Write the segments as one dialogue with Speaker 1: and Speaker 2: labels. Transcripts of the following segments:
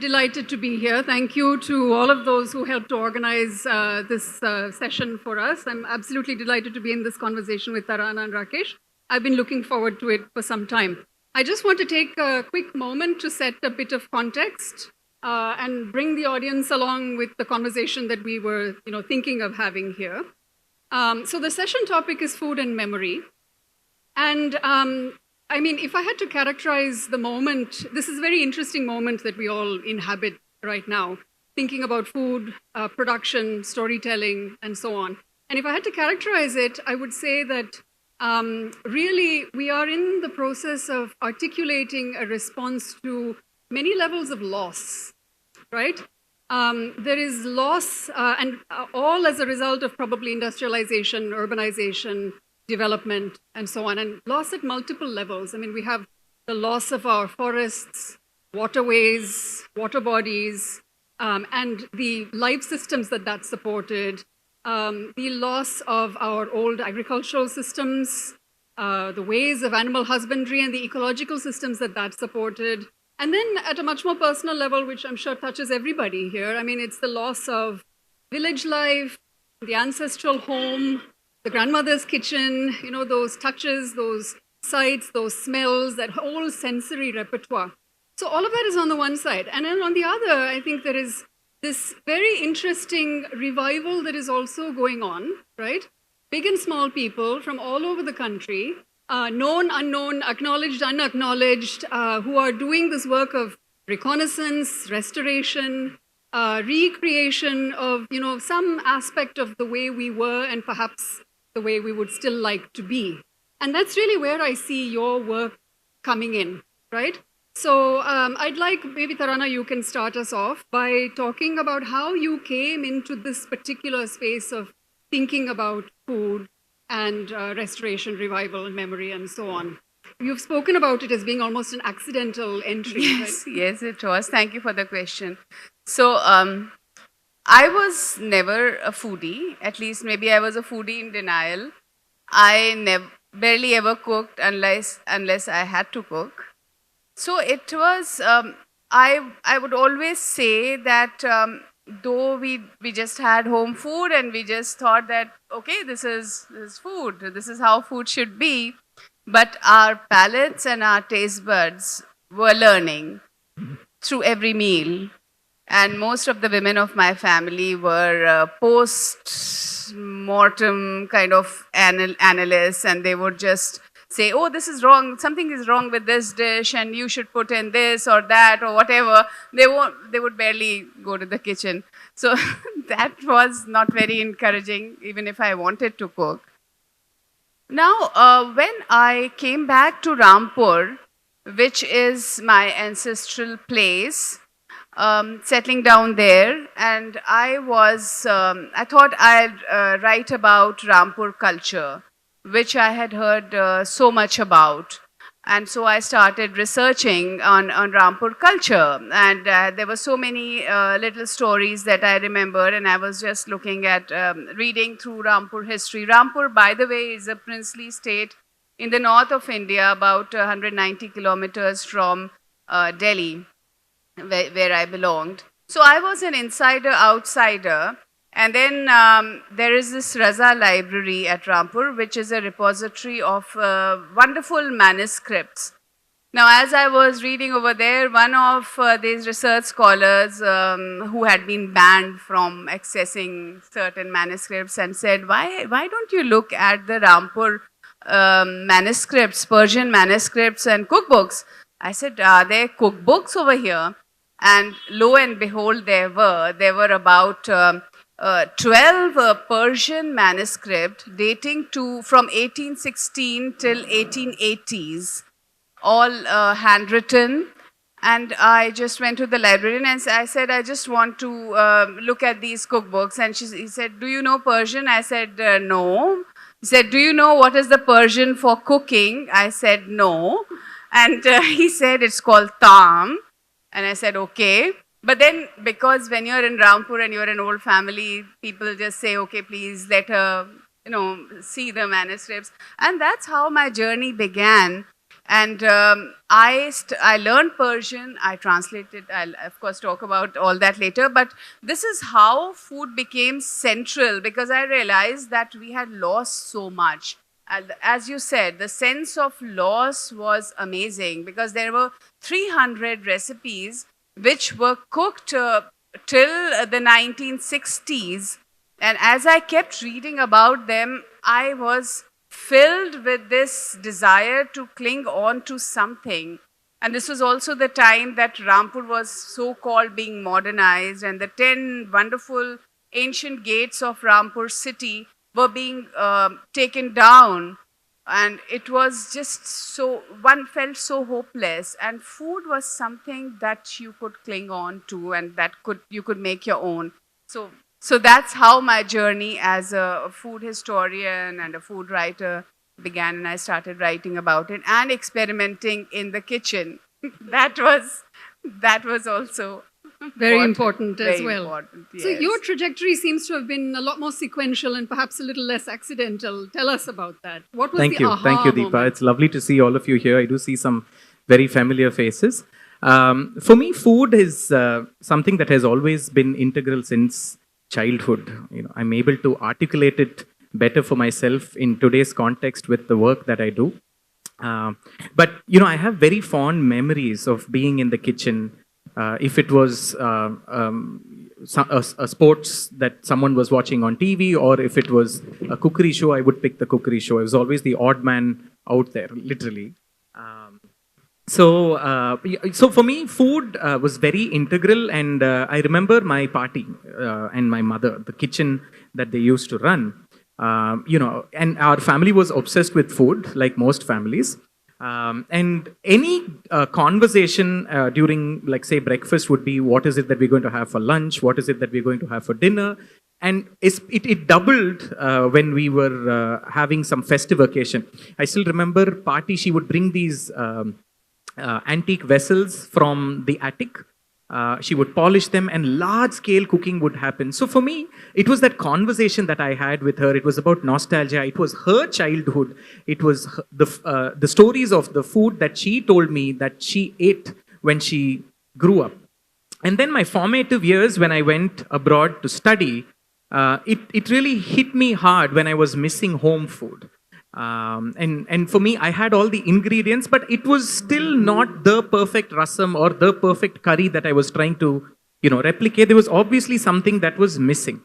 Speaker 1: delighted to be here. Thank you to all of those who helped to organize this session for us. I'm absolutely delighted to be in this conversation with Tarana and Rakesh. I've been looking forward to it for some time. I just want to take a quick moment to set a bit of context and bring the audience along with the conversation that we were thinking of having here. So the session topic is food and memory. And I mean, if I had to characterize the moment, this is a very interesting moment that we all inhabit right now, thinking about food, production, storytelling, and so on. And if I had to characterize it, I would say that really we are in the process of articulating a response to many levels of loss, right? There is loss, and all as a result of probably industrialization, urbanization, development, and so on, and loss at multiple levels. I mean, we have the loss of our forests, waterways, water bodies, and the life systems that supported, the loss of our old agricultural systems, the ways of animal husbandry and the ecological systems that supported. And then at a much more personal level, which I'm sure touches everybody here, I mean, it's the loss of village life, the ancestral home, the grandmother's kitchen, those touches, those sights, those smells, that whole sensory repertoire. So all of that is on the one side. And then on the other, I think there is this very interesting revival that is also going on, right? Big and small people from all over the country, known, unknown, acknowledged, unacknowledged, who are doing this work of reconnaissance, restoration, recreation of, some aspect of the way we were and perhaps the way we would still like to be. And that's really where I see your work coming in, right? So I'd like, maybe Tarana, you can start us off by talking about how you came into this particular space of thinking about food and restoration, revival, and memory, and so on. You've spoken about it as being almost an accidental entry.
Speaker 2: Yes,
Speaker 1: right?
Speaker 2: yes, it was. Thank you for the question. So, I was never a foodie. At least, maybe I was a foodie in denial. I barely ever cooked unless I had to cook. So it was. I would always say that though we just had home food and we just thought that okay, this is food. This is how food should be. But our palates and our taste buds were learning through every meal. And most of the women of my family were post-mortem kind of analysts, and they would just say, oh, this is wrong, something is wrong with this dish, and you should put in this or that or whatever. They would barely go to the kitchen. So that was not very encouraging, even if I wanted to cook. Now, when I came back to Rampur, which is my ancestral place, settling down there, and I thought I'd write about Rampur culture, which I had heard so much about. And so I started researching on Rampur culture, and there were so many little stories that I remembered, and I was just looking at, reading through Rampur history. Rampur, by the way, is a princely state in the north of India, about 190 kilometers from Delhi, where I belonged. So I was an insider, outsider. And then there is this Raza Library at Rampur, which is a repository of wonderful manuscripts. Now, as I was reading over there, one of these research scholars who had been banned from accessing certain manuscripts and said, why don't you look at the Rampur manuscripts, Persian manuscripts and cookbooks? I said, are there cookbooks over here? And lo and behold, there were about 12 Persian manuscripts dating from 1816 till 1880s, all handwritten. And I just went to the librarian and I said, I just want to look at these cookbooks. And he said, do you know Persian? I said, no. He said, do you know what is the Persian for cooking? I said, no. And he said, it's called tam. And I said, okay. But then, because when you're in Rampur and you're an old family, people just say, okay, please let her, see the manuscripts. And that's how my journey began. And I learned Persian. I translated. I'll of course talk about all that later. But this is how food became central, because I realized that we had lost so much. And as you said, the sense of loss was amazing, because there were 300 recipes which were cooked till the 1960s. And as I kept reading about them, I was filled with this desire to cling on to something. And this was also the time that Rampur was so called being modernized, and the 10 wonderful ancient gates of Rampur city were being taken down. And it was just so, one felt so hopeless. And food was something that you could cling on to, and that you could make your own. So that's how my journey as a food historian and a food writer began, and I started writing about it and experimenting in the kitchen. that was also
Speaker 1: very important as
Speaker 2: very
Speaker 1: well.
Speaker 2: Important, yes.
Speaker 1: So your trajectory seems to have been a lot more sequential and perhaps a little less accidental. Tell us about that. What was
Speaker 3: Thank
Speaker 1: the
Speaker 3: you.
Speaker 1: aha
Speaker 3: Thank you, Deepa.
Speaker 1: moment?
Speaker 3: It's lovely to see all of you here. I do see some very familiar faces. For me, food is something that has always been integral since childhood. I'm able to articulate it better for myself in today's context with the work that I do. But I have very fond memories of being in the kitchen. If it was a sports that someone was watching on TV, or if it was a cookery show, I would pick the cookery show. I was always the odd man out there, literally. So for me, food was very integral, and I remember my party and my mother, the kitchen that they used to run. And our family was obsessed with food, like most families. And any conversation during, like, say, breakfast would be, what is it that we're going to have for lunch? What is it that we're going to have for dinner? And it doubled when we were having some festive occasion. I still remember party, she would bring these antique vessels from the attic. She would polish them, and large-scale cooking would happen. So for me, it was that conversation that I had with her. It was about nostalgia. It was her childhood. It was the stories of the food that she told me that she ate when she grew up. And then my formative years, when I went abroad to study, it really hit me hard when I was missing home food. And for me, I had all the ingredients, but it was still not the perfect rasam or the perfect curry that I was trying to, replicate. There was obviously something that was missing.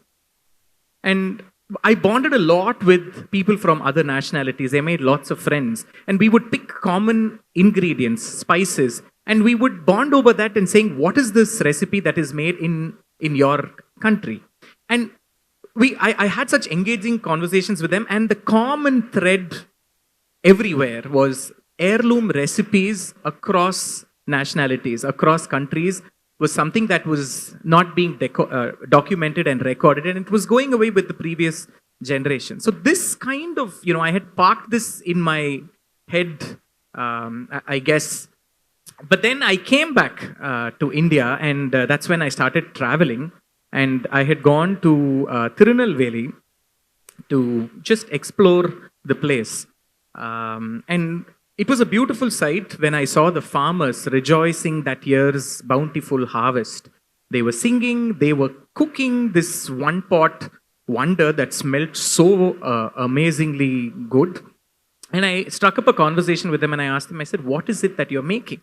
Speaker 3: And I bonded a lot with people from other nationalities. I made lots of friends, and we would pick common ingredients, spices, and we would bond over that and saying, what is this recipe that is made in your country? And I had such engaging conversations with them, and the common thread everywhere was heirloom recipes across nationalities, across countries, was something that was not being documented and recorded, and it was going away with the previous generation. So this kind of, I had parked this in my head, I guess. But then I came back to India, and that's when I started traveling. And I had gone to Tirunelveli to just explore the place. And it was a beautiful sight when I saw the farmers rejoicing that year's bountiful harvest. They were singing, they were cooking this one-pot wonder that smelled so amazingly good. And I struck up a conversation with them, and I asked them, I said, what is it that you're making?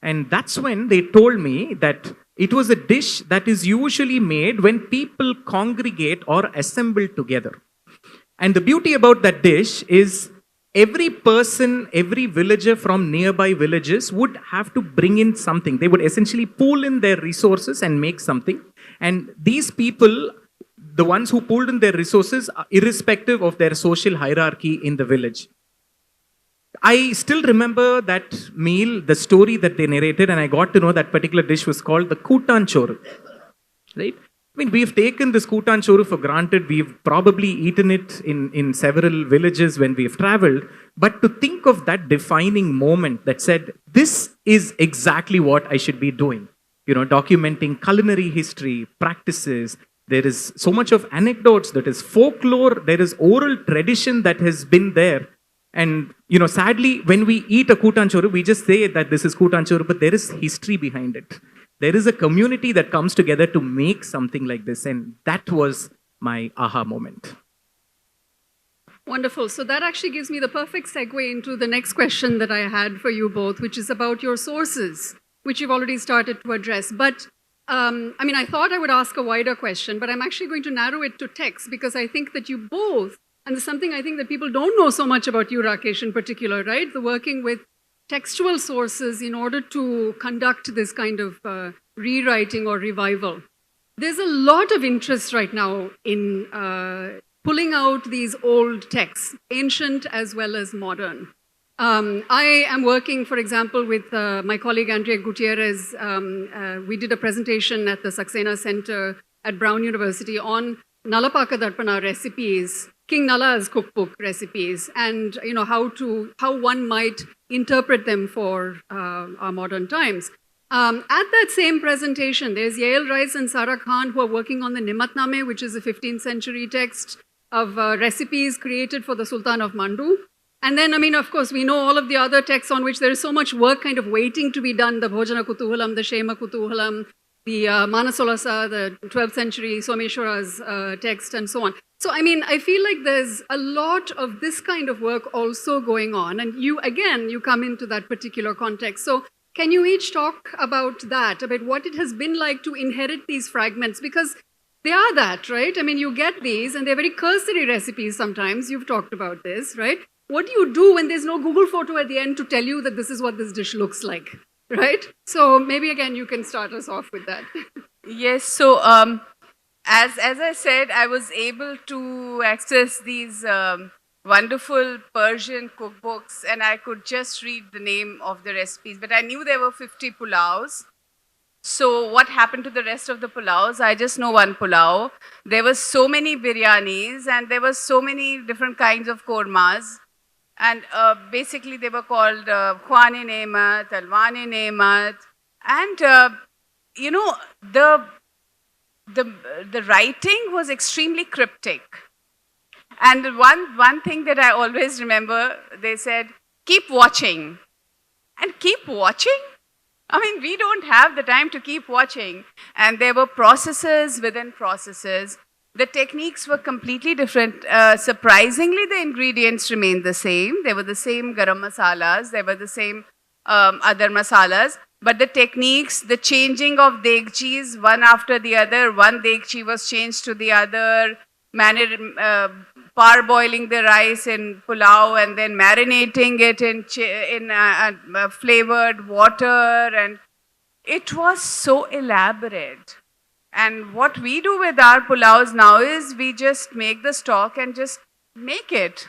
Speaker 3: And that's when they told me that it was a dish that is usually made when people congregate or assemble together. And the beauty about that dish is every person, every villager from nearby villages would have to bring in something. They would essentially pool in their resources and make something. And these people, the ones who pooled in their resources, irrespective of their social hierarchy in the village. I still remember that meal, the story that they narrated, and I got to know that particular dish was called the Kutan Choru. Right? I mean, we've taken this Kutan Choru for granted. We've probably eaten it in several villages when we've traveled. But to think of that defining moment that said, this is exactly what I should be doing. Documenting culinary history, practices. There is so much of anecdotes, that is folklore, there is oral tradition that has been there. And, you know, sadly, when we eat a kutan choru, we just say that this is kutan choru, but there is history behind it. There is a community that comes together to make something like this. And that was my aha moment.
Speaker 1: Wonderful. So that actually gives me the perfect segue into the next question that I had for you both, which is about your sources, which you've already started to address. But I mean, I thought I would ask a wider question, but I'm actually going to narrow it to text because I think that you both, and there's something I think that people don't know so much about you, Rakesh, in particular, right? The working with textual sources in order to conduct this kind of rewriting or revival. There's a lot of interest right now in pulling out these old texts, ancient as well as modern. I am working, for example, with my colleague Andrea Gutierrez. We did a presentation at the Saxena Center at Brown University on Nalapaka Darpana recipes, King Nala's cookbook recipes, and you know how one might interpret them for our modern times. At that same presentation, there's Yael Rice and Sarah Khan who are working on the Nimatname, which is a 15th century text of recipes created for the Sultan of Mandu. And then, I mean, of course, we know all of the other texts on which there is so much work kind of waiting to be done, the Bhojana Kutuhalam, the Shema Kutuhalam, the Manasolasa, the 12th century Someshwara's text, and so on. So, I mean, I feel like there's a lot of this kind of work also going on. And you, again, you come into that particular context. So, can you each talk about that, about what it has been like to inherit these fragments? Because they are that, right? I mean, you get these, and they're very cursory recipes sometimes. You've talked about this, right? What do you do when there's no Google photo at the end to tell you that this is what this dish looks like, right? So maybe, again, you can start us off with that.
Speaker 2: Yes, so as I said, I was able to access these wonderful Persian cookbooks, and I could just read the name of the recipes. But I knew there were 50 pulaus. So what happened to the rest of the pulaus? I just know one pulao. There were so many biryanis, and there were so many different kinds of kormas. And basically, they were called Khwane Nemat, Alwane Nemat. And, you know, the writing was extremely cryptic. And one thing that I always remember, they said, keep watching. And keep watching? I mean, we don't have the time to keep watching. And there were processes within processes. The techniques were completely different. Surprisingly, the ingredients remained the same. They were the same garam masalas. They were the same other masalas. But the techniques, the changing of degchis one after the other, one degchi was changed to the other, parboiling the rice in pulao and then marinating it in flavored water. And it was so elaborate. And what we do with our pulaus now is we just make the stock and just make it,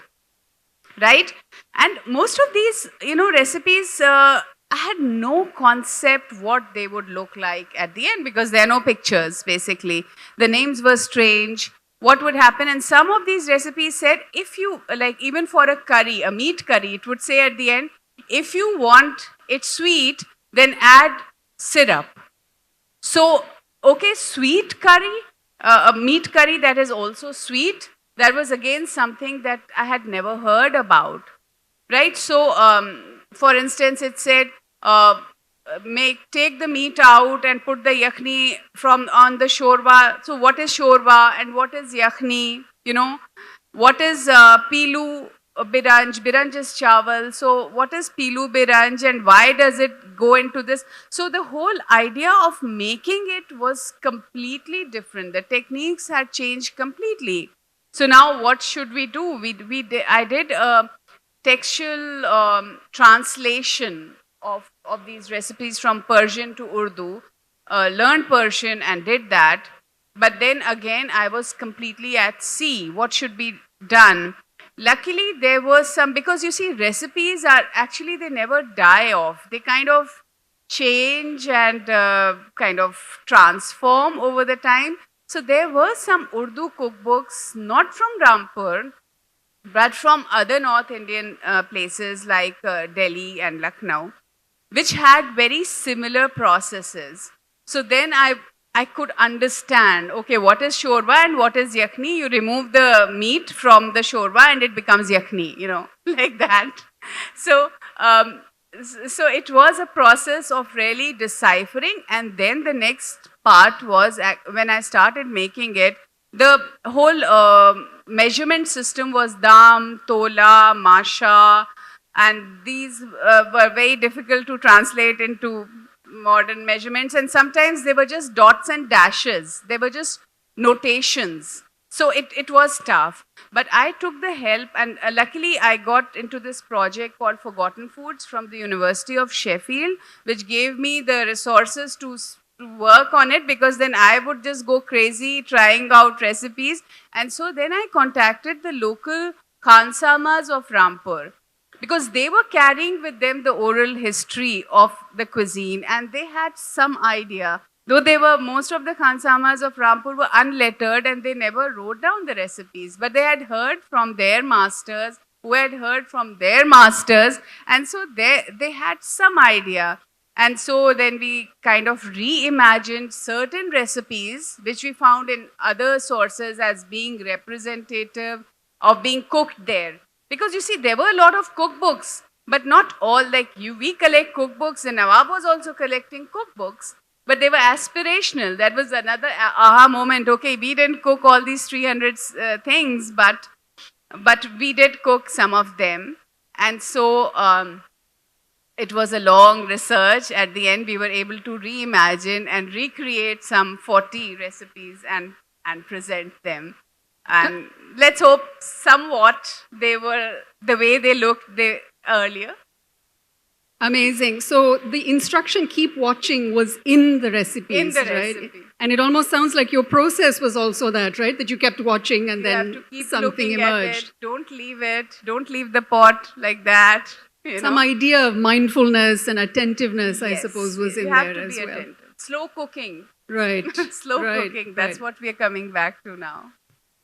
Speaker 2: right? And most of these, you know, recipes, I had no concept what they would look like at the end because there are no pictures, basically. The names were strange. What would happen? And some of these recipes said, if you, like even for a curry, a meat curry, it would say at the end, if you want it sweet, then add syrup. So, okay, sweet curry, a meat curry that is also sweet, that was again something that I had never heard about, right? So, for instance, it said, take the meat out and put the yakhni on the shorba. So, what is shorba and what is yakhni? You know, what is pilu biranj? Biranj is chawal. So, what is pilu biranj and why does it go into this? So, the whole idea of making it was completely different. The techniques had changed completely. So, now what should we do? I did a textual translation of these recipes from Persian to Urdu, learned Persian and did that. But then again, I was completely at sea. What should be done? Luckily, there was some, because you see, recipes are actually, they never die off. They kind of change and kind of transform over the time. So there were some Urdu cookbooks, not from Rampur, but from other North Indian places like Delhi and Lucknow, which had very similar processes. So then I I could understand, okay, what is shorba and what is yakhni? You remove the meat from the shorba and it becomes yakhni, like that. So, so it was a process of really deciphering. And then the next part was when I started making it, the whole measurement system was dam, tola, masha, and these were very difficult to translate into modern measurements, and sometimes they were just dots and dashes. They were just notations. So it was tough. But I took the help, and luckily I got into this project called Forgotten Foods from the University of Sheffield, which gave me the resources to work on it, because then I would just go crazy trying out recipes. And so then I contacted the local Khansamas of Rampur, because they were carrying with them the oral history of the cuisine, and they had some idea. Though most of the Khansamas of Rampur were unlettered and they never wrote down the recipes, but they had heard from their masters, who had heard from their masters, and so they had some idea. And so then we kind of reimagined certain recipes which we found in other sources as being representative of being cooked there. Because you see, there were a lot of cookbooks, but not all. We collect cookbooks, and Nawab was also collecting cookbooks, but they were aspirational. That was another aha moment. Okay, we didn't cook all these 300 things, but we did cook some of them. And so it was a long research. At the end, we were able to reimagine and recreate some 40 recipes and present them. And let's hope somewhat they were the way they looked earlier.
Speaker 1: Amazing. So the instruction, keep watching, was in the recipes,
Speaker 2: in the
Speaker 1: right?
Speaker 2: recipe.
Speaker 1: And it almost sounds like your process was also that, right? That you kept watching and
Speaker 2: You
Speaker 1: then
Speaker 2: have to keep
Speaker 1: something
Speaker 2: looking
Speaker 1: emerged.
Speaker 2: At it. Don't leave it. Don't leave the pot like that.
Speaker 1: Some idea of mindfulness and attentiveness, I
Speaker 2: Yes.
Speaker 1: suppose, was in
Speaker 2: you have
Speaker 1: there
Speaker 2: to
Speaker 1: as
Speaker 2: be
Speaker 1: well.
Speaker 2: attentive. Slow cooking.
Speaker 1: Right.
Speaker 2: Slow
Speaker 1: right,
Speaker 2: cooking. That's what we are coming back to now.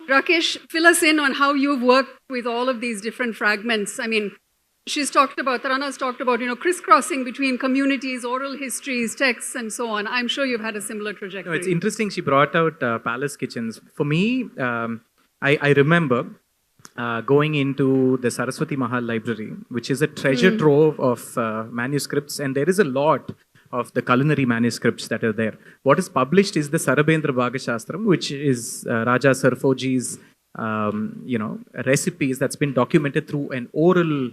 Speaker 1: Rakesh, fill us in on how you've worked with all of these different fragments. I mean, Tarana's talked about, crisscrossing between communities, oral histories, texts, and so on. I'm sure you've had a similar trajectory.
Speaker 3: No, it's interesting. She brought out palace kitchens. For me, I remember going into the Saraswati Mahal Library, which is a treasure trove of manuscripts, and there is a lot of the culinary manuscripts that are there. What is published is the Sarabendra Bhagashastram, which is Raja Sarfoji's recipes that's been documented through an oral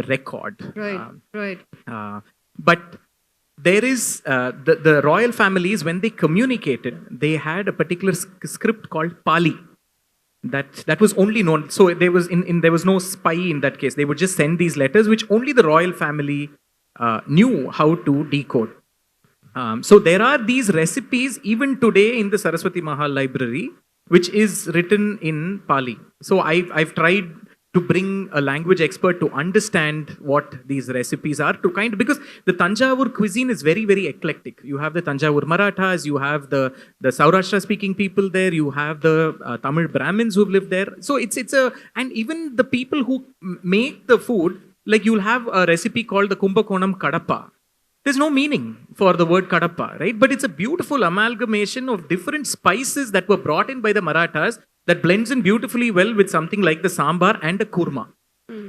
Speaker 3: record.
Speaker 1: Right.
Speaker 3: But there is the royal families, when they communicated, they had a particular script called Pali. That was only known. So there was there was no spy in that case. They would just send these letters, which only the royal family knew how to decode. So there are these recipes even today in the Saraswati Mahal Library, which is written in Pali. So I've tried to bring a language expert to understand what these recipes are, because the Tanjavur cuisine is very, very eclectic. You have the Tanjavur Marathas, you have the Saurashtra speaking people there, you have the Tamil Brahmins who've lived there. So and even the people who make the food, like you'll have a recipe called the Kumbakonam Kadappa. There's no meaning for the word Kadappa, right? But it's a beautiful amalgamation of different spices that were brought in by the Marathas that blends in beautifully well with something like the sambar and the kurma.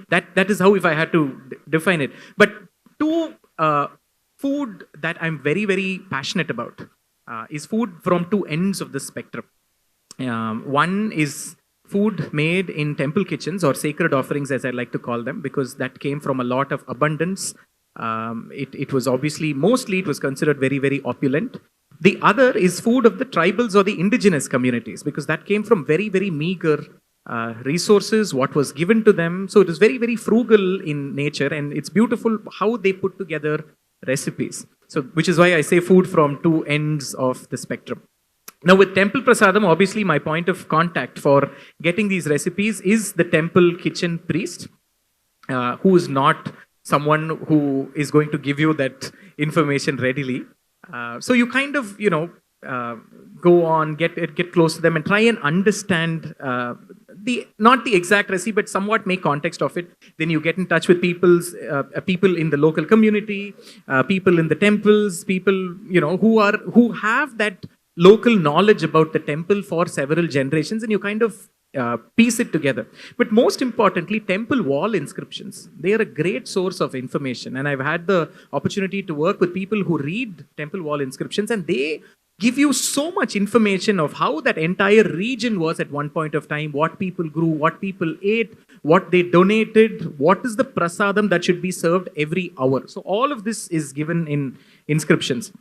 Speaker 3: That is how, if I had to define it. But two food that I'm very, very passionate about is food from two ends of the spectrum. One is food made in temple kitchens, or sacred offerings as I like to call them, because that came from a lot of abundance. It was obviously, mostly it was considered very, very opulent. The other is food of the tribals or the indigenous communities, because that came from very, very meager resources, what was given to them. So it is very, very frugal in nature, and it's beautiful how they put together recipes. So, which is why I say food from two ends of the spectrum. Now with Temple Prasadam, obviously my point of contact for getting these recipes is the temple kitchen priest, who is not someone who is going to give you that information readily. So you kind of, uh, go on, get close to them, and try and understand the not the exact recipe, but somewhat make context of it. Then you get in touch with people in the local community, people in the temples, people who have that local knowledge about the temple for several generations, and you kind of piece it together. But most importantly, temple wall inscriptions. They are a great source of information. And I've had the opportunity to work with people who read temple wall inscriptions, and they give you so much information of how that entire region was at one point of time, what people grew, what people ate, what they donated, what is the prasadam that should be served every hour. So all of this is given in inscriptions.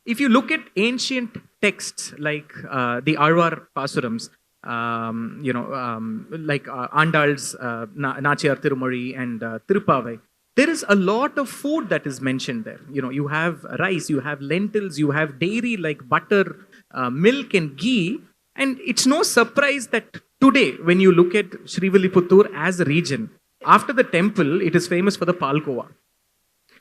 Speaker 3: If you look at ancient texts like the Alvar Pasurams, like Andal's Nachiyar Tirumozhi and Tirupavai, there is a lot of food that is mentioned there. You have rice, you have lentils, you have dairy like butter, milk and ghee. And it's no surprise that today, when you look at Srivilliputtur as a region, after the temple, it is famous for the Palkova.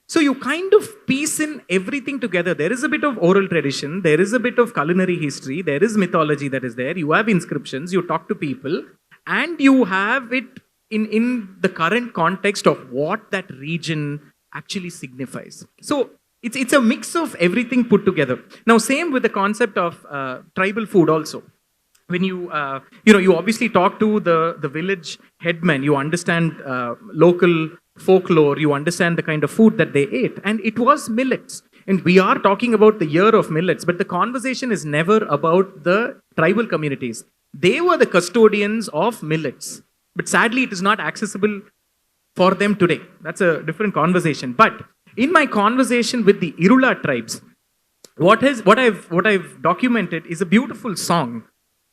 Speaker 3: So you kind of piece in everything together. There is a bit of oral tradition, there is a bit of culinary history, there is mythology that is there, you have inscriptions, you talk to people, and you have it in the current context of what that region actually signifies. So it's a mix of everything put together. Now, same with the concept of tribal food also. When you obviously talk to the village headman, you understand local folklore, you understand the kind of food that they ate, and it was millets. And we are talking about the year of millets, but the conversation is never about the tribal communities. They were the custodians of millets, but sadly it is not accessible for them today. That's a different conversation. But in my conversation with the Irula tribes, what I've documented is a beautiful song,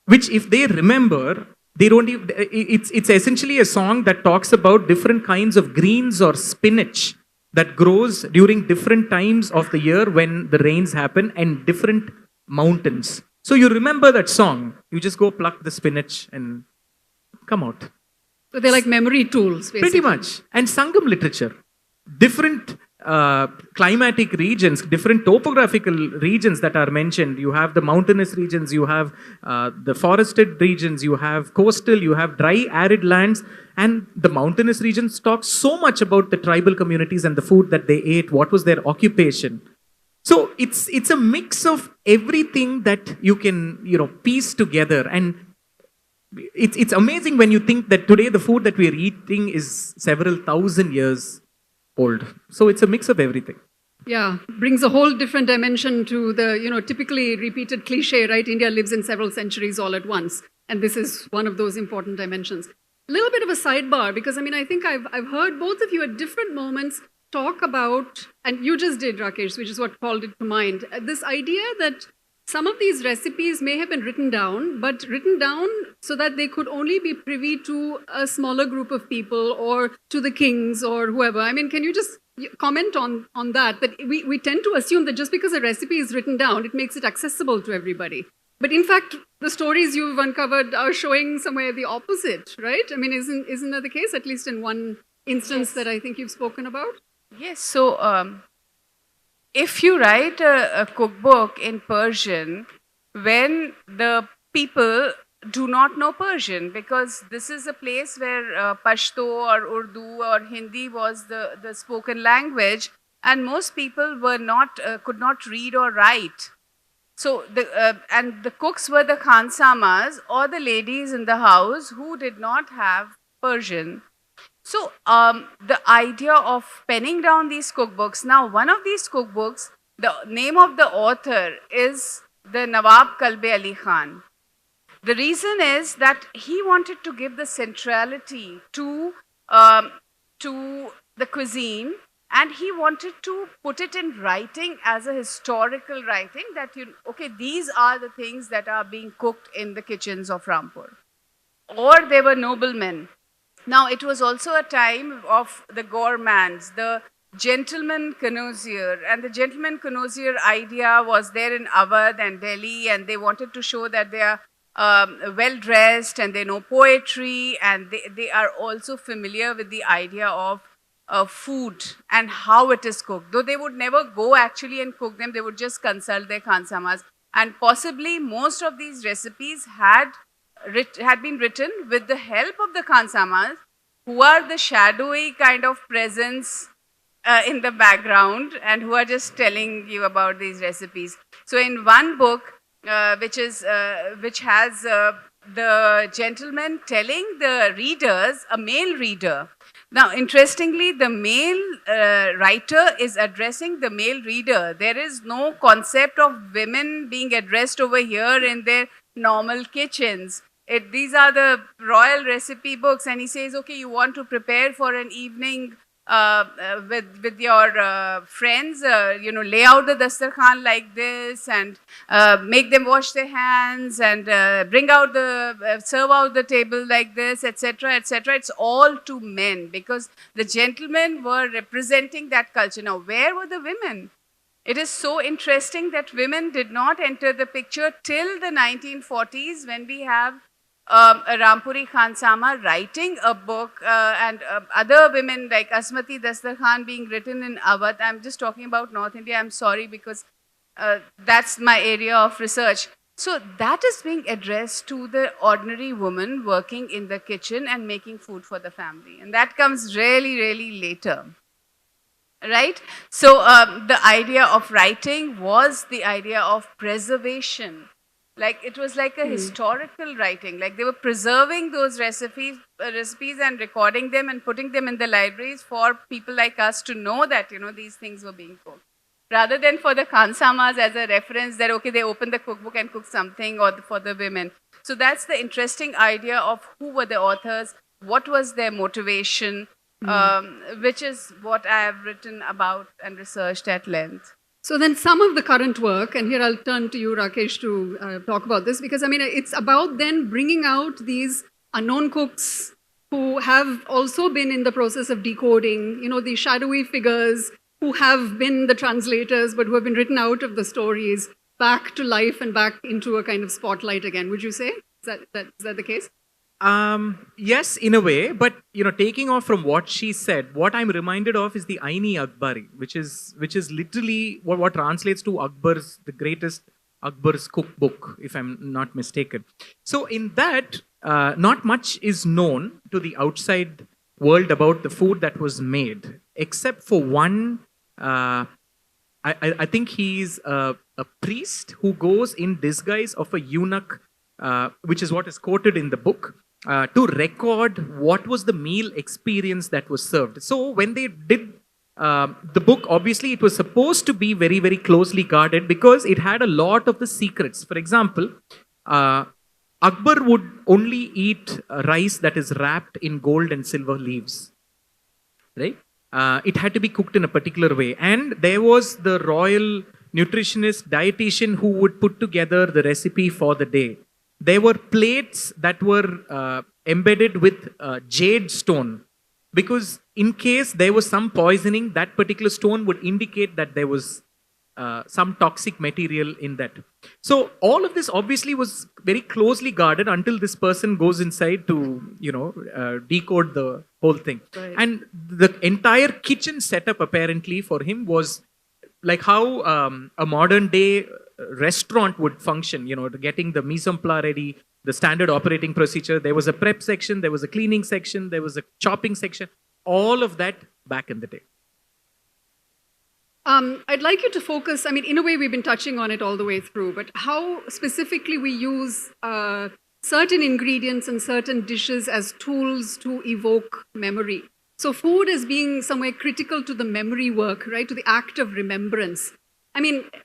Speaker 3: which if they remember, they don't even, it's essentially a song that talks about different kinds of greens or spinach that grows during different times of the year when the rains happen, and different mountains. So you remember that song, you just go pluck the spinach and come out.
Speaker 1: So they're like memory tools, basically.
Speaker 3: Pretty much. And Sangam literature, different climatic regions, different topographical regions that are mentioned. You have the mountainous regions, you have the forested regions, you have coastal, you have dry, arid lands. And the mountainous regions talk so much about the tribal communities and the food that they ate, what was their occupation. So it's a mix of everything that you can piece together. And it's amazing when you think that today the food that we are eating is several thousand years old. So it's a mix of everything.
Speaker 1: Yeah, brings a whole different dimension to the typically repeated cliche, right? India lives in several centuries all at once, and this is one of those important dimensions. A little bit of a sidebar, because I think I've heard both of you at different moments talk about, and you just did, Rakesh, which is what called it to mind, this idea that some of these recipes may have been written down, but written down so that they could only be privy to a smaller group of people or to the kings or whoever. Can you just comment on that? That we tend to assume that just because a recipe is written down, it makes it accessible to everybody. But in fact, the stories you've uncovered are showing somewhere the opposite, right? Isn't that the case, at least in one instance that I think you've spoken about?
Speaker 2: Yes, so if you write a cookbook in Persian, when the people do not know Persian, because this is a place where Pashto or Urdu or Hindi was the spoken language, and most people were not could not read or write. So and the cooks were the khansamas or the ladies in the house who did not have Persian. So the idea of penning down these cookbooks, now one of these cookbooks, the name of the author is the Nawab Kalbe Ali Khan. The reason is that he wanted to give the centrality to the cuisine, and he wanted to put it in writing as a historical writing that, these are the things that are being cooked in the kitchens of Rampur. Or they were noblemen. Now, it was also a time of the gourmands, the gentleman connoisseur. And the gentleman connoisseur idea was there in Awadh and Delhi, and they wanted to show that they are well-dressed and they know poetry, and they are also familiar with the idea of food and how it is cooked. Though they would never go actually and cook them, they would just consult their khansamas. And possibly most of these recipes had been written with the help of the khansamas, who are the shadowy kind of presence in the background and who are just telling you about these recipes. So in one book, which has the gentleman telling the readers, a male reader. Now, interestingly, the male writer is addressing the male reader. There is no concept of women being addressed over here in their normal kitchens. These are the royal recipe books, and he says, okay, you want to prepare for an evening with your friends, lay out the dastarkhan like this and make them wash their hands and serve out the table like this, etc., etc. It's all to men because the gentlemen were representing that culture. Now, where were the women? It is so interesting that women did not enter the picture till the 1940s when we have a Rampuri Khansama writing a book and other women like Asmati Dastarkhan being written in Awadh. I'm just talking about North India. I'm sorry because that's my area of research. So that is being addressed to the ordinary woman working in the kitchen and making food for the family. And that comes really, really later. Right? So the idea of writing was the idea of preservation. Like it was like a historical writing, like they were preserving those recipes and recording them and putting them in the libraries for people like us to know that, these things were being cooked. Rather than for the khansamas as a reference that, okay, they open the cookbook and cook something or for the women. So that's the interesting idea of who were the authors, what was their motivation, which is what I have written about and researched at length.
Speaker 1: So then some of the current work, and here I'll turn to you, Rakesh, to talk about this, because it's about then bringing out these unknown cooks who have also been in the process of decoding, these shadowy figures who have been the translators, but who have been written out of the stories back to life and back into a kind of spotlight again. Would you say? Is that the case?
Speaker 3: Yes, in a way, but taking off from what she said, what I'm reminded of is the Aini Akbari, which is literally what translates to the greatest Akbar's cookbook, if I'm not mistaken. So in that, not much is known to the outside world about the food that was made, except for one. I think he's a priest who goes in disguise of a eunuch, which is what is quoted in the book. To record what was the meal experience that was served. So when they did the book, obviously it was supposed to be very, very closely guarded because it had a lot of the secrets. For example, Akbar would only eat rice that is wrapped in gold and silver leaves. Right? It had to be cooked in a particular way. And there was the royal nutritionist, dietitian who would put together the recipe for the day. There were plates that were embedded with jade stone because in case there was some poisoning, that particular stone would indicate that there was some toxic material in that. So all of this obviously was very closely guarded until this person goes inside to, decode the whole thing. Right. And the entire kitchen setup apparently for him was like how a modern day restaurant would function, getting the mise en place ready, the standard operating procedure. There was a prep section, there was a cleaning section, there was a chopping section, all of that back in the day.
Speaker 1: I'd like you to focus, in a way we've been touching on it all the way through, but how specifically we use certain ingredients and certain dishes as tools to evoke memory. So food is being somewhere critical to the memory work, right, to the act of remembrance.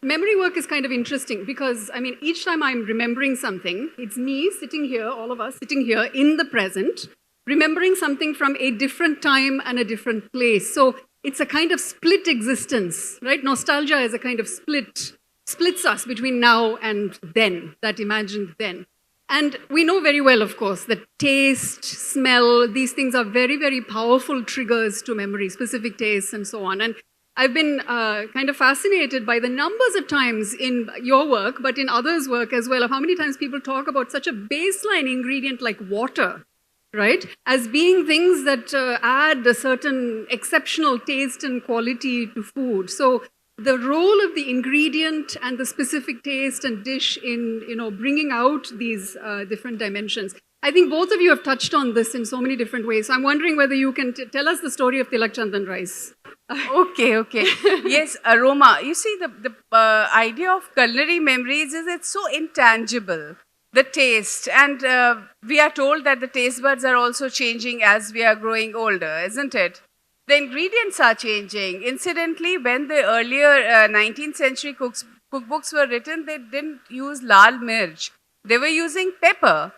Speaker 1: Memory work is kind of interesting because, each time I'm remembering something, it's me sitting here, all of us sitting here in the present, remembering something from a different time and a different place. So it's a kind of split existence, right? Nostalgia is a kind of splits us between now and then, that imagined then. And we know very well, of course, that taste, smell, these things are very, very powerful triggers to memory, specific tastes and so on. And I've been kind of fascinated by the numbers of times in your work, but in others' work as well, of how many times people talk about such a baseline ingredient like water, right, as being things that add a certain exceptional taste and quality to food. So the role of the ingredient and the specific taste and dish in, bringing out these different dimensions. I think both of you have touched on this in so many different ways. So I'm wondering whether you can tell us the story of Tilak Chandan rice.
Speaker 2: Okay. Yes, aroma. You see, the idea of culinary memories is it's so intangible. The taste, and we are told that the taste buds are also changing as we are growing older, isn't it? The ingredients are changing. Incidentally, when the earlier 19th century cookbooks were written, they didn't use lal mirch. They were using pepper,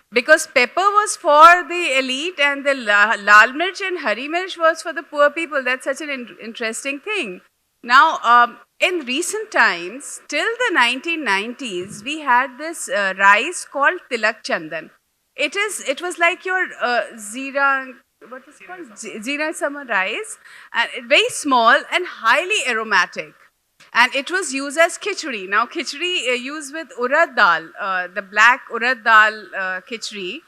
Speaker 2: because pepper was for the elite and the lal mirch and hari mirch was for the poor people. That's such an interesting thing. Now, in recent times, till the 1990s, we had this rice called Tilak Chandan. It was like your zira, what is it called? Zira summer rice, and very small and highly aromatic. And it was used as khichdi. Now, khichdi used with urad dal, the black urad dal khichdi,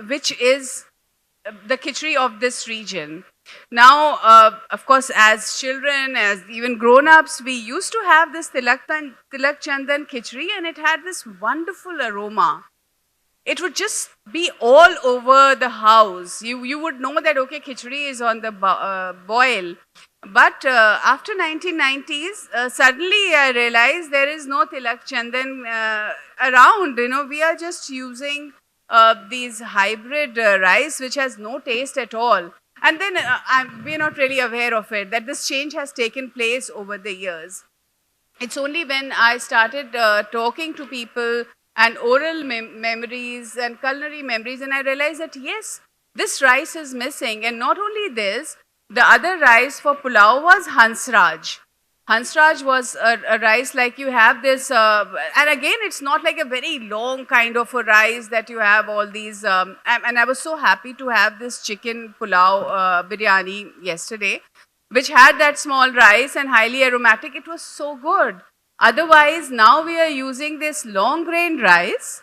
Speaker 2: which is the khichdi of this region. Now, of course, as children, as even grown-ups, we used to have this Tilak Chandan khichdi, and it had this wonderful aroma. It would just be all over the house. You would know that, okay, khichdi is on the boil. But after 1990s, suddenly I realized there is no Tilak Chandan around. We are just using these hybrid rice, which has no taste at all. And then we're not really aware of it, that this change has taken place over the years. It's only when I started talking to people and oral memories and culinary memories, and I realized that yes, this rice is missing. And not only this, the other rice for pulao was Hansraj. Hansraj was a rice like you have this, and again, it's not like a very long kind of a rice that you have all these, and I was so happy to have this chicken pulao biryani yesterday, which had that small rice and highly aromatic. It was so good. Otherwise, now we are using this long grain rice,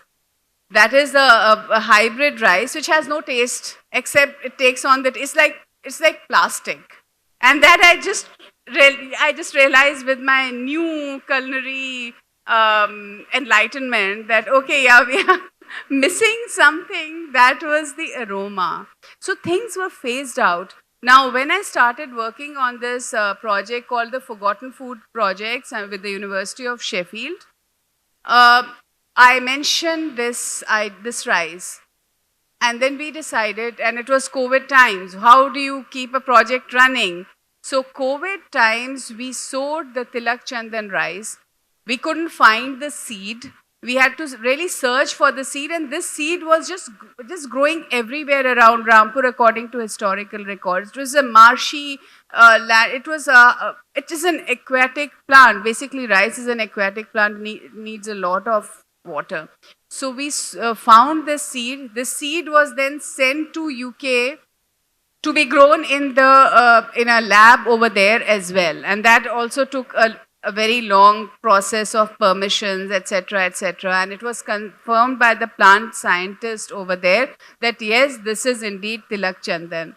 Speaker 2: that is a hybrid rice, which has no taste, except it takes on that, it's like plastic. And that I just realized with my new culinary enlightenment that, okay, yeah, we are missing something. That was the aroma. So things were phased out. Now, when I started working on this project called the Forgotten Food Projects with the University of Sheffield, I mentioned this rice. And then we decided, and it was COVID times, how do you keep a project running? So COVID times, we sowed the Tilak Chandan rice. We couldn't find the seed. We had to really search for the seed, and this seed was just growing everywhere around Rampur according to historical records. It was a marshy land. It is an aquatic plant. Basically, rice is an aquatic plant, needs a lot of water. So we found this seed. This seed was then sent to UK to be grown in a lab over there as well, and that also took a very long process of permissions, etc., etc. And it was confirmed by the plant scientist over there that yes, this is indeed Tilak Chandan.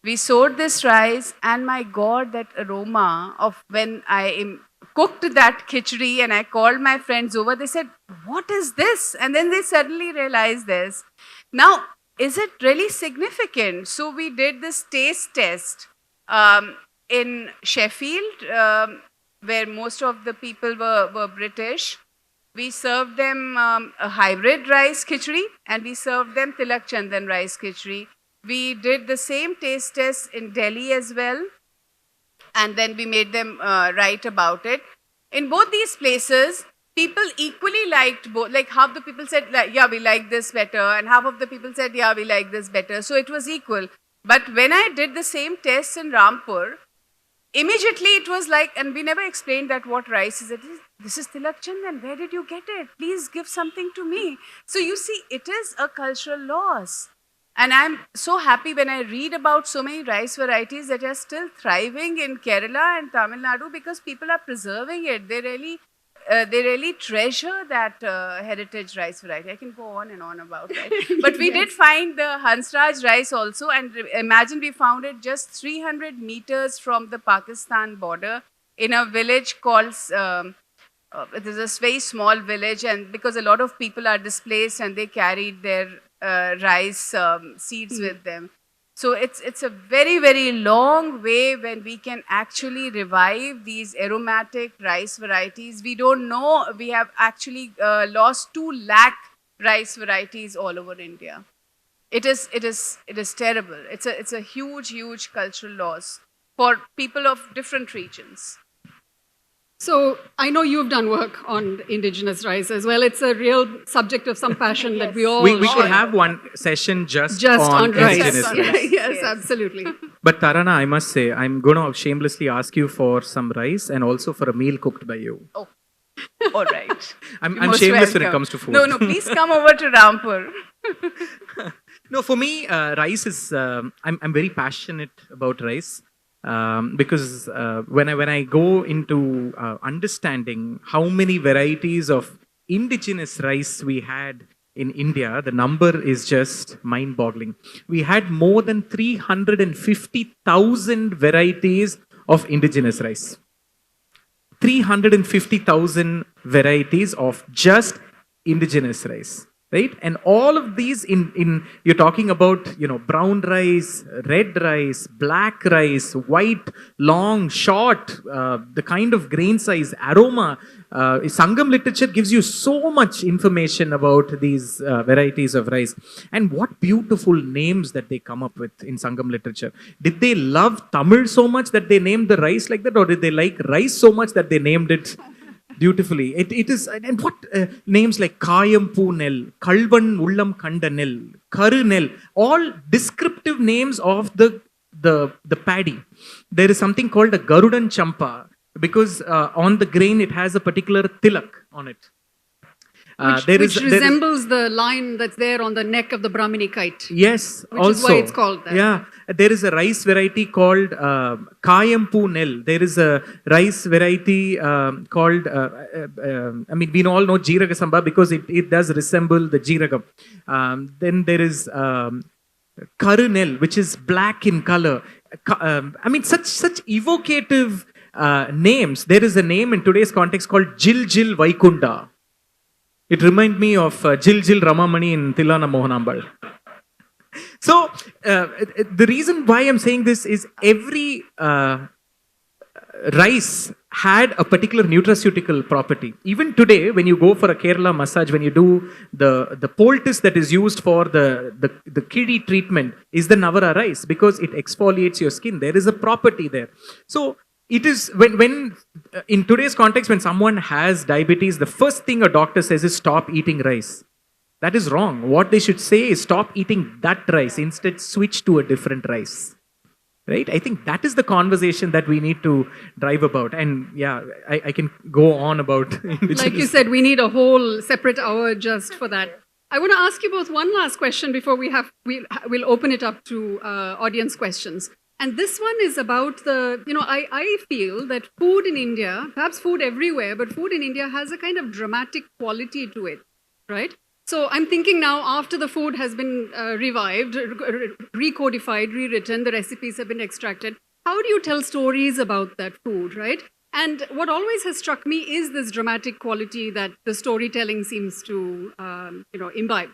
Speaker 2: We sowed this rice, and my God, that aroma of when I cooked that khichdi and I called my friends over, they said, what is this? And then they suddenly realized this. Now, is it really significant? So we did this taste test in Sheffield, where most of the people were British. We served them a hybrid rice khichdi, and we served them Tilak Chandan rice khichdi. We did the same taste test in Delhi as well, and then we made them write about it. In both these places, people equally liked both. Like half the people said, yeah, we like this better, and half of the people said, yeah, we like this better. So it was equal. But when I did the same test in Rampur, immediately it was like, and we never explained that what rice is it. This is Tilak Chandan. Where did you get it? Please give something to me. So you see, it is a cultural loss. And I'm so happy when I read about so many rice varieties that are still thriving in Kerala and Tamil Nadu, because people are preserving it. They really they really treasure that heritage rice variety. I can go on and on about it. But we did find the Hansraj rice also, and imagine we found it just 300 meters from the Pakistan border in a village called, there's a very small village, and because a lot of people are displaced and they carried their rice seeds with them. So it's a very, very long way when we can actually revive these aromatic rice varieties. We don't know, we have actually lost 2 lakh rice varieties all over India. It is terrible. It's a huge, huge cultural loss for people of different regions.
Speaker 1: So I know you've done work on indigenous rice as well. It's a real subject of some passion that we all
Speaker 3: We
Speaker 1: share.
Speaker 3: could have one session just
Speaker 1: on rice.
Speaker 3: indigenous rice.
Speaker 1: Yes, absolutely.
Speaker 3: But Tarana, I must say, I'm going to shamelessly ask you for some rice and also for a meal cooked by you.
Speaker 2: Oh, all right.
Speaker 3: I'm
Speaker 2: Most
Speaker 3: shameless when it
Speaker 2: welcome.
Speaker 3: comes to food.
Speaker 2: No, please come over to Rampur.
Speaker 3: No, for me, rice is. I'm very passionate about rice because when I go into understanding how many varieties of indigenous rice we had in India, the number is just mind-boggling. We had more than 350,000 varieties of indigenous rice. 350,000 varieties of just indigenous rice. Right? And all of these in you're talking about, brown rice, red rice, black rice, white, long, short, the kind of grain size, aroma. Sangam literature gives you so much information about these varieties of rice. And what beautiful names that they come up with in Sangam literature. Did they love Tamil so much that they named the rice like that, or did they like rice so much that they named it beautifully? It is, and what names like Kayampu Nel, Kalvan Ullam Kanda Nel, Karu Nel, all descriptive names of the paddy. There is something called a Garudan Champa because on the grain it has a particular tilak on it.
Speaker 1: Which resembles the line that's there on the neck of the Brahmini kite.
Speaker 3: Yes,
Speaker 1: which
Speaker 3: also.
Speaker 1: is why it's called that.
Speaker 3: Yeah, there is a rice variety called Kayampu Nel. There is a rice variety called, we all know Jeeraga Samba because it does resemble the Jeeragam. Then there is Karu Nel, which is black in color. Such evocative names. There is a name in today's context called Jil Jil Vaikunda. It reminds me of Jil Jil Ramamani in Tilana Mohanambal. So, the reason why I'm saying this is every rice had a particular nutraceutical property. Even today, when you go for a Kerala massage, when you do the poultice that is used for the kiddy treatment is the Navara rice because it exfoliates your skin. There is a property there. So, it is when in today's context, when someone has diabetes, the first thing a doctor says is stop eating rice. That is wrong. What they should say is stop eating that rice. Instead, switch to a different rice. Right? I think that is the conversation that we need to drive about. And yeah, I can go on about indigenous.
Speaker 1: Like you said, we need a whole separate hour just for that. I want to ask you both one last question before we'll open it up to audience questions. And this one is about I feel that food in India, perhaps food everywhere, but food in India has a kind of dramatic quality to it, right? So I'm thinking now after the food has been revived, recodified, rewritten, the recipes have been extracted, how do you tell stories about that food, right? And what always has struck me is this dramatic quality that the storytelling seems to, imbibe.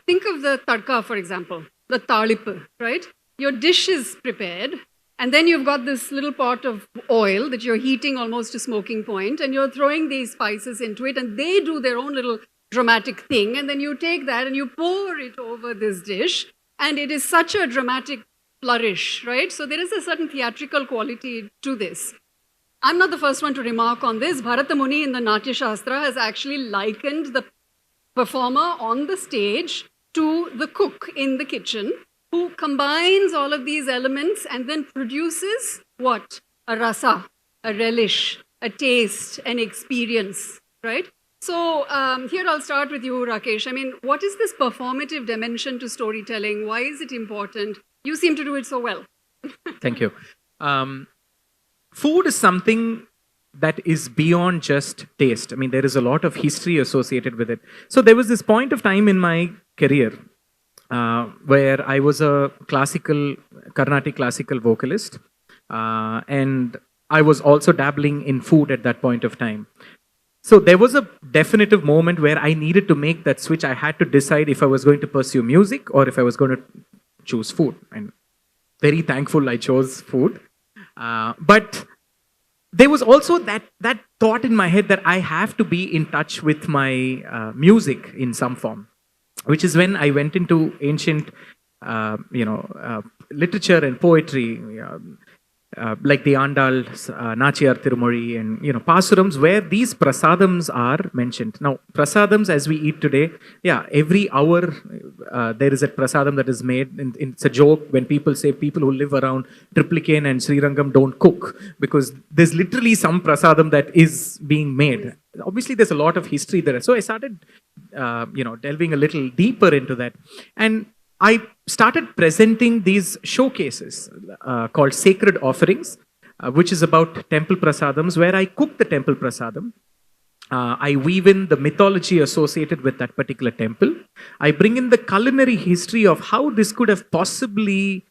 Speaker 1: Think of the tadka, for example, the talip, right? Your dish is prepared, and then you've got this little pot of oil that you're heating almost to smoking point, and you're throwing these spices into it, and they do their own little dramatic thing, and then you take that and you pour it over this dish, and it is such a dramatic flourish, right? So there is a certain theatrical quality to this. I'm not the first one to remark on this. Bharata Muni in the Natya Shastra has actually likened the performer on the stage to the cook in the kitchen, who combines all of these elements and then produces what? A rasa, a relish, a taste, an experience, right? So here I'll start with you, Rakesh. What is this performative dimension to storytelling? Why is it important? You seem to do it so well.
Speaker 3: Thank you. Food is something that is beyond just taste. I mean, there is a lot of history associated with it. So there was this point of time in my career where I was a Carnatic classical vocalist, and I was also dabbling in food at that point of time. So there was a definitive moment where I needed to make that switch. I had to decide if I was going to pursue music or if I was going to choose food. And very thankful I chose food. But there was also that thought in my head that I have to be in touch with my music in some form, which is when I went into ancient, literature and poetry. Like the Andal, Nachiyar Tirumozhi, and Pasurams, where these prasadams are mentioned. Now, prasadams as we eat today, every hour there is a prasadam that is made. And it's a joke when people say people who live around Triplicane and Srirangam don't cook, because there's literally some prasadam that is being made. Obviously, there's a lot of history there. So I started, delving a little deeper into that. And I started presenting these showcases called Sacred Offerings, which is about temple prasadams, where I cook the temple prasadam. I weave in the mythology associated with that particular temple. I bring in the culinary history of how this could have possibly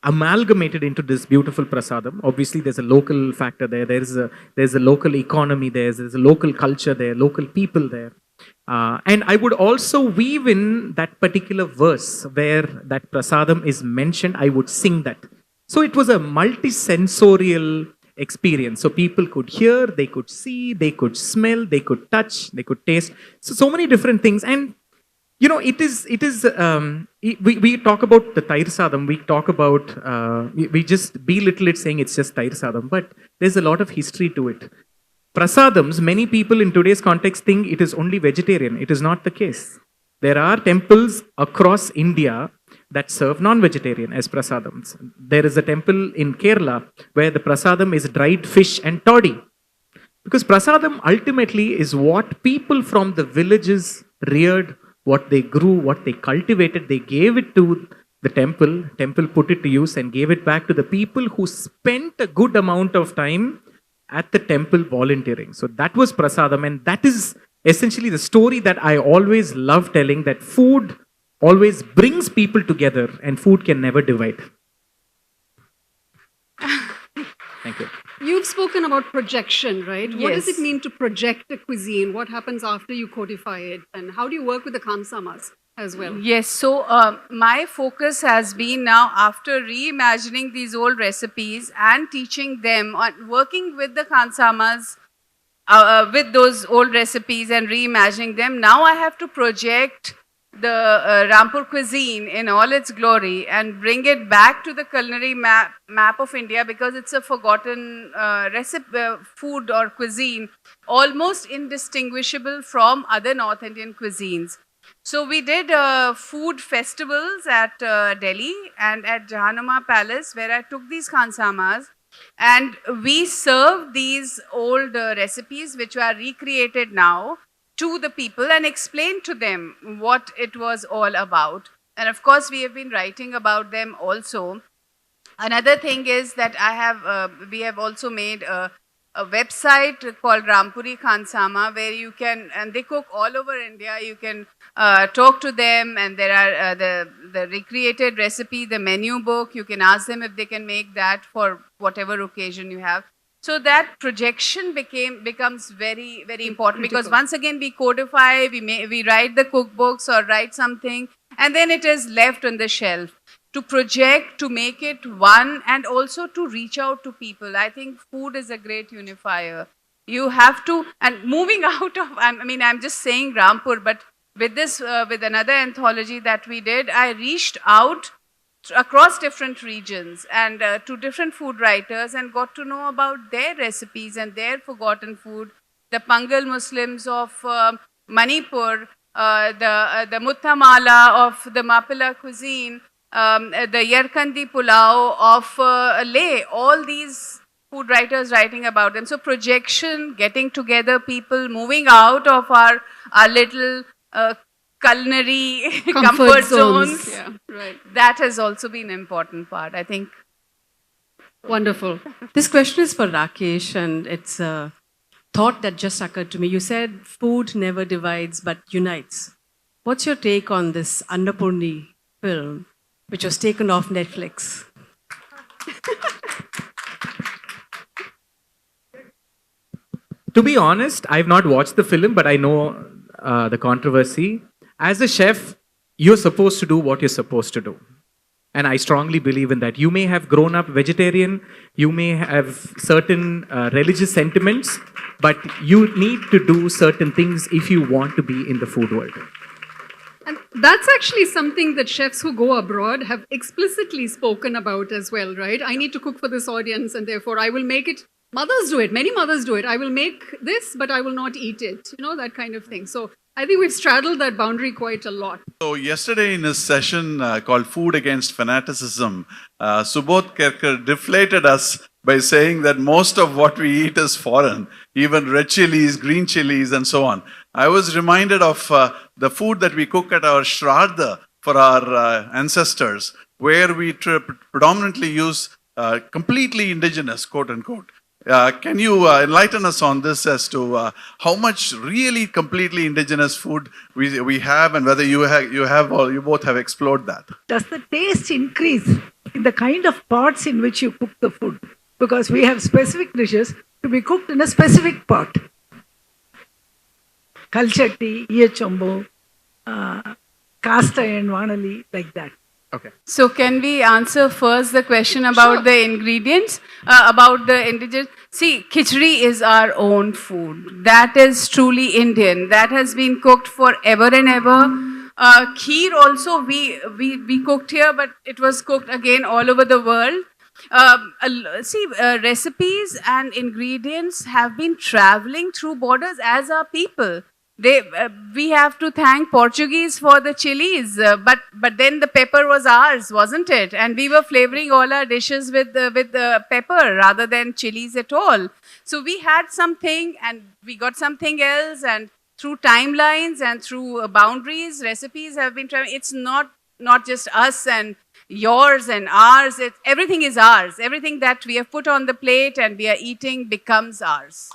Speaker 3: amalgamated into this beautiful prasadam. Obviously, there's a local factor there. There's a local economy there. There's a local culture there, local people there. And I would also weave in that particular verse where that prasadam is mentioned. I would sing that. So it was a multisensorial experience. So people could hear, they could see, they could smell, they could touch, they could taste. So many different things. And we talk about the Tair Sadam, we talk about, we just belittle it saying it's just Tair Sadam, but there's a lot of history to it. Prasadams, many people in today's context think it is only vegetarian. It is not the case. There are temples across India that serve non-vegetarian as prasadams. There is a temple in Kerala where the prasadam is dried fish and toddy. Because prasadam ultimately is what people from the villages reared, what they grew, what they cultivated. They gave it to the temple put it to use and gave it back to the people who spent a good amount of time at the temple volunteering. So that was prasadam, and that is essentially the story that I always love telling, that food always brings people together and food can never divide. Thank you.
Speaker 1: You've spoken about projection, right?
Speaker 2: Yes.
Speaker 1: What does it mean to project a cuisine? What happens after you codify it? And how do you work with the khansamas as well?
Speaker 2: Yes, so my focus has been now, after reimagining these old recipes and teaching them, on working with the khansamas with those old recipes and reimagining them. Now I have to project the Rampur cuisine in all its glory and bring it back to the culinary map of India, because it's a forgotten food or cuisine, almost indistinguishable from other North Indian cuisines. So we did food festivals at Delhi and at Jahanama Palace, where I took these khansamas and we served these old recipes, which are recreated now, to the people and explained to them what it was all about. And of course, we have been writing about them also. Another thing is that we have also made a website called Rampuri Khansama, where you can, and they cook all over India, you can talk to them, and there are the recreated recipe, the menu book, you can ask them if they can make that for whatever occasion you have. So that projection becomes very, very important, because once again we codify, we write the cookbooks or write something, and then it is left on the shelf. To project, to make it one, and also to reach out to people. I think food is a great unifier. You have to, and moving out of, I'm just saying Rampur, but with this, with another anthology that we did, I reached out across different regions and to different food writers and got to know about their recipes and their forgotten food. The Pangal Muslims of Manipur, the Muttamala of the Mapila cuisine, the Yarkandi Pulao of Leh, all these food writers writing about them. So projection, getting together people, moving out of our little culinary comfort zones.
Speaker 1: Yeah, right.
Speaker 2: That has also been an important part, I think.
Speaker 1: Wonderful.
Speaker 4: This question is for Rakesh, and it's a thought that just occurred to me. You said food never divides but unites. What's your take on this Annapurni film, which was taken off Netflix?
Speaker 3: To be honest, I've not watched the film, but I know the controversy. As a chef, you're supposed to do what you're supposed to do. And I strongly believe in that. You may have grown up vegetarian, you may have certain religious sentiments, but you need to do certain things if you want to be in the food world.
Speaker 1: And that's actually something that chefs who go abroad have explicitly spoken about as well, right? I need to cook for this audience, and therefore I will make it. Mothers do it. Many mothers do it. I will make this, but I will not eat it. You know, that kind of thing. So I think we've straddled that boundary quite a lot.
Speaker 5: So yesterday in a session called Food Against Fanaticism, Subodh Kerkar deflated us by saying that most of what we eat is foreign, even red chilies, green chilies, and so on. I was reminded of the food that we cook at our Shraddha for our ancestors, where we predominantly use completely indigenous, quote unquote. Can you enlighten us on this as to how much really completely indigenous food we have, and whether you have or you both have explored that?
Speaker 6: Does the taste increase in the kind of pots in which you cook the food? Because we have specific dishes to be cooked in a specific pot. Kalchatti, Iyachombo, cast iron vanali, like that.
Speaker 3: Okay.
Speaker 2: So can we answer first the question about the ingredients, about the indigenous? See, khichdi is our own food. That is truly Indian. That has been cooked forever and ever. Kheer also we cooked here, but it was cooked again all over the world. Recipes and ingredients have been traveling through borders as are people. We have to thank Portuguese for the chilies, but then the pepper was ours, wasn't it? And we were flavoring all our dishes with pepper rather than chilies at all. So we had something and we got something else, and through timelines and through boundaries, recipes have been traveling. It's not just us and yours and ours. Everything is ours. Everything that we have put on the plate and we are eating becomes ours.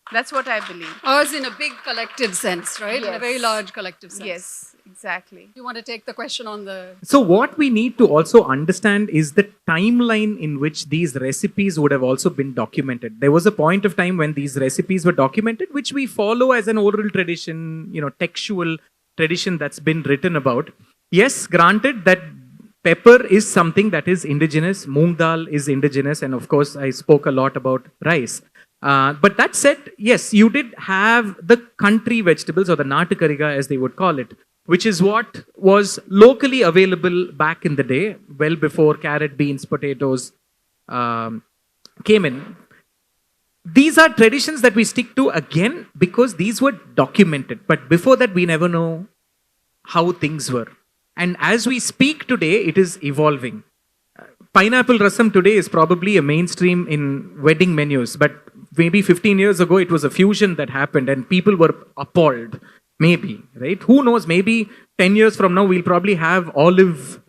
Speaker 2: That's what I believe.
Speaker 1: Ours in a big collective sense, right?
Speaker 2: Yes.
Speaker 1: In a very large collective sense.
Speaker 2: Yes, exactly.
Speaker 1: You want to take the question on the...
Speaker 3: So what we need to also understand is the timeline in which these recipes would have also been documented. There was a point of time when these recipes were documented, which we follow as an oral tradition, textual tradition that's been written about. Yes, granted that pepper is something that is indigenous, moong dal is indigenous, and of course I spoke a lot about rice. But that said, yes, you did have the country vegetables, or the natukariga as they would call it, which is what was locally available back in the day, well before carrot, beans, potatoes came in. These are traditions that we stick to again because these were documented. But before that, we never know how things were. And as we speak today, it is evolving. Pineapple rasam today is probably a mainstream in wedding menus, but maybe 15 years ago, it was a fusion that happened and people were appalled. Maybe, right? Who knows? Maybe 10 years from now, we'll probably have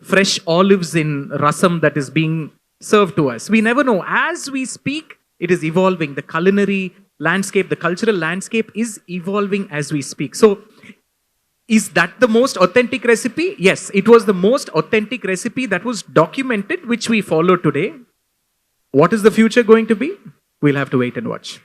Speaker 3: fresh olives in rasam that is being served to us. We never know. As we speak, it is evolving. The culinary landscape, the cultural landscape is evolving as we speak. So, is that the most authentic recipe? Yes, it was the most authentic recipe that was documented, which we follow today. What is the future going to be? We'll have to wait and watch.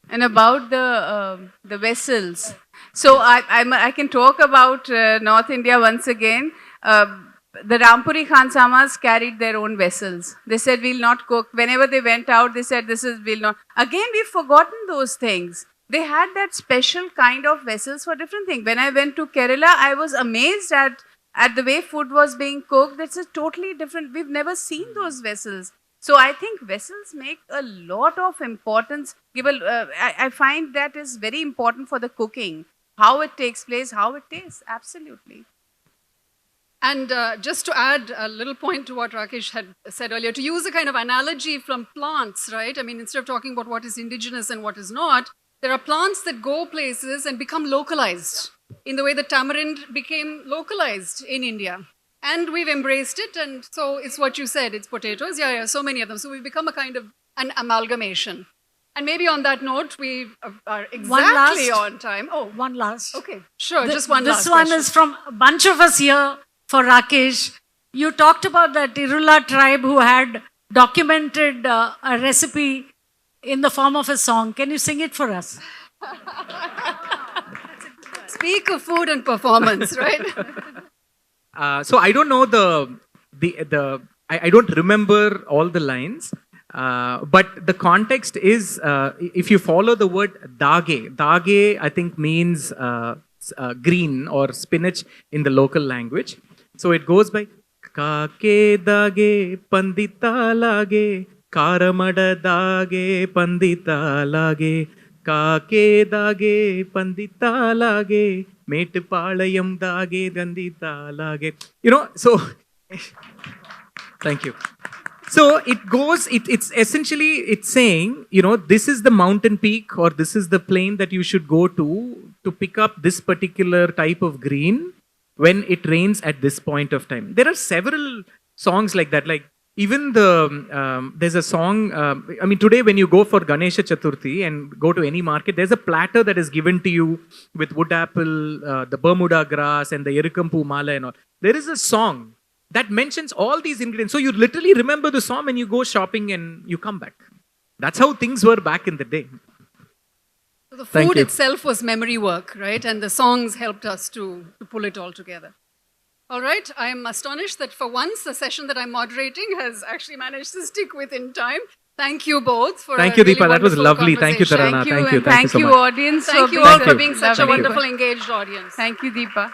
Speaker 2: And about the vessels. So I can talk about North India once again. The Rampuri Khansamas carried their own vessels. They said, we'll not cook. Whenever they went out, they said, we'll not. Again, we've forgotten those things. They had that special kind of vessels for different things. When I went to Kerala, I was amazed at the way food was being cooked. It's a totally different, we've never seen those vessels. So I think vessels make a lot of importance. I find that is very important for the cooking. How it takes place, how it tastes, absolutely.
Speaker 1: And just to add a little point to what Rakesh had said earlier, to use a kind of analogy from plants, right? I mean, instead of talking about what is indigenous and what is not, there are plants that go places and become localized in the way the tamarind became localized in India. And we've embraced it, and so it's what you said, it's potatoes, so many of them. So we've become a kind of an amalgamation. And maybe on that note, we are exactly
Speaker 7: last.
Speaker 1: on time. Oh,
Speaker 7: One last.
Speaker 1: okay, sure, just one last
Speaker 7: This one
Speaker 1: question.
Speaker 7: is from a bunch of us here for Rakesh. You talked about that Irula tribe who had documented a recipe in the form of a song. Can you sing it for us?
Speaker 1: Speak of food and performance, right?
Speaker 3: So I don't know I don't remember all the lines, but the context is if you follow the word dage I think means green or spinach in the local language. So it goes by kake dage pandita lage karamada dage pandita lage kake dage pandita lage Metupalayam dage gandita lage. So thank you. So it goes, it's essentially, it's saying, this is the mountain peak or this is the plain that you should go to pick up this particular type of green when it rains at this point of time. There are several songs like that. Like even there's a song, today when you go for Ganesha Chaturthi and go to any market, there's a platter that is given to you with wood apple, the Bermuda grass and the Erikampu mala and all. There is a song that mentions all these ingredients. So you literally remember the song when you go shopping and you come back. That's how things were back in the day.
Speaker 1: So the food itself was memory work, right? And the songs helped us to pull it all together. All right, I am astonished that for once the session that I'm moderating has actually managed to stick within time. Thank you both for
Speaker 3: Thank you,
Speaker 1: really
Speaker 3: Deepa. That was lovely. Thank you,
Speaker 1: conversation.
Speaker 3: Tarana. Thank you.
Speaker 2: Thank
Speaker 3: so
Speaker 2: you,
Speaker 3: much.
Speaker 2: audience.
Speaker 1: Thank you
Speaker 2: being
Speaker 1: all
Speaker 2: so
Speaker 1: for being such a
Speaker 2: lovely.
Speaker 1: wonderful, engaged audience.
Speaker 2: Thank you, Deepa.